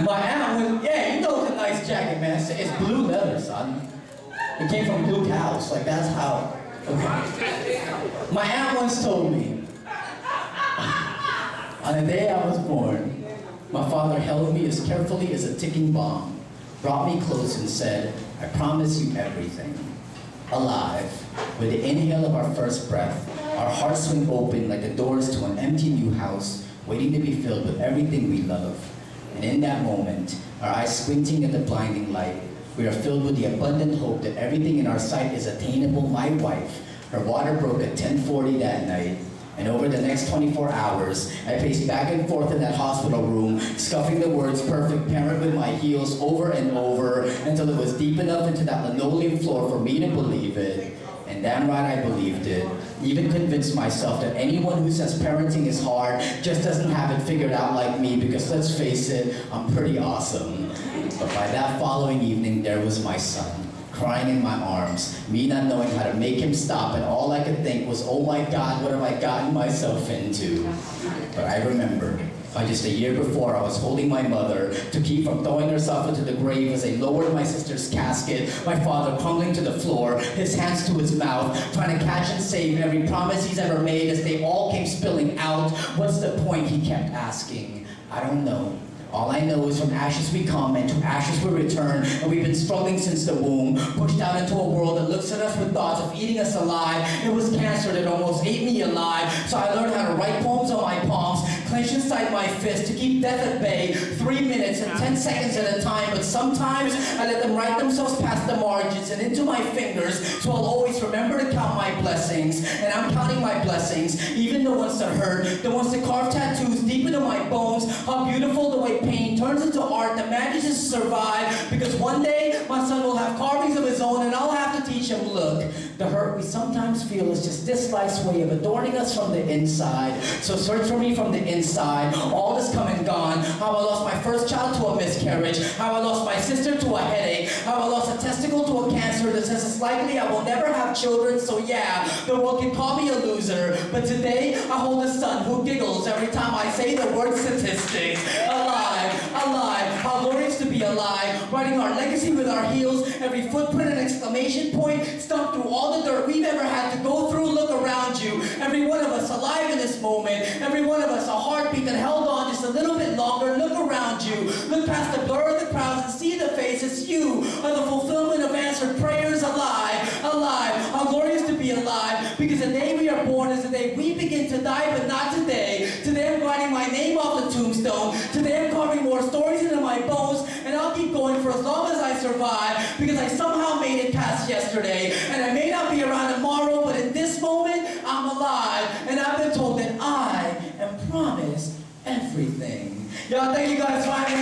My aunt was, yeah, you know it's a nice jacket, man. It's blue leather, son. It came from blue cows, like that's how, okay. My aunt once told me, on the day I was born, my father held me as carefully as a ticking bomb, brought me close and said, I promise you everything. Alive, with the inhale of our first breath, our hearts swing open like the doors to an empty new house, waiting to be filled with everything we love. And in that moment, our eyes squinting at the blinding light, we are filled with the abundant hope that everything in our sight is attainable. My wife, her water broke at 10:40 that night, and over the next 24 hours, I paced back and forth in that hospital room, scuffing the words perfect parent with my heels over and over until it was deep enough into that linoleum floor for me to believe it. And damn right I believed it. Even convinced myself that anyone who says parenting is hard just doesn't have it figured out like me, because let's face it, I'm pretty awesome. But by that following evening, there was my son, crying in my arms, me not knowing how to make him stop, and all I could think was, oh my God, what have I gotten myself into? But I remember, by just a year before, I was holding my mother to keep from throwing herself into the grave as I lowered my sister's casket, my father crumbling to the floor, his hands to his mouth, trying to catch and save every promise he's ever made as they all came spilling out. What's the point, he kept asking. I don't know. All I know is from ashes we come and to ashes we return, and we've been struggling since the womb, pushed out into a world that looks at us with thoughts of eating us alive. It was cancer that almost ate me alive, so I learned how to write poems on my palms, clench inside my fist to keep death at bay, 3 minutes and 10 seconds at a time. But sometimes I let them write themselves past the margins and into my fingers, so I'll always remember to count my blessings. And I'm counting my blessings, even the ones that hurt, the ones that carve tattoos deep into my bones. How beautiful the way pain turns into art that manages to survive, because one day my son will have carvings of his own and I'll have to teach him, look, the hurt we sometimes feel is just this life's way of adorning us from the inside. So search for me from the inside. All is come and gone. How I lost my first child to a miscarriage, how I lost my sister to a headache, how I lost a testicle to a cancer that says it's likely I will never have children. So yeah, the world can call me a loser, but today I hold a son who giggles every time I say the word statistics. Alive, alive, how glorious to be alive, writing our legacy with our heels, every footprint and exclamation point, stomp through all the dirt we've ever had to go through. Look around you, every one of us alive in this moment, every one of us a heartbeat that held on just a little bit longer. Look around you, look past the blur of the crowds and see the faces. You are the fulfillment of answered prayers. Alive, alive, how glorious to be alive, because the day we are born is the day we begin to die, but not today. Today I'm writing my name off the tombstone. Today I'm carving more stories into my bones, and I'll keep going for as long as I survive, because I somehow made it past yesterday. And I may not be around tomorrow, but in this moment, I'm alive, and I've been told that I am promised everything. Y'all, thank you guys for having me.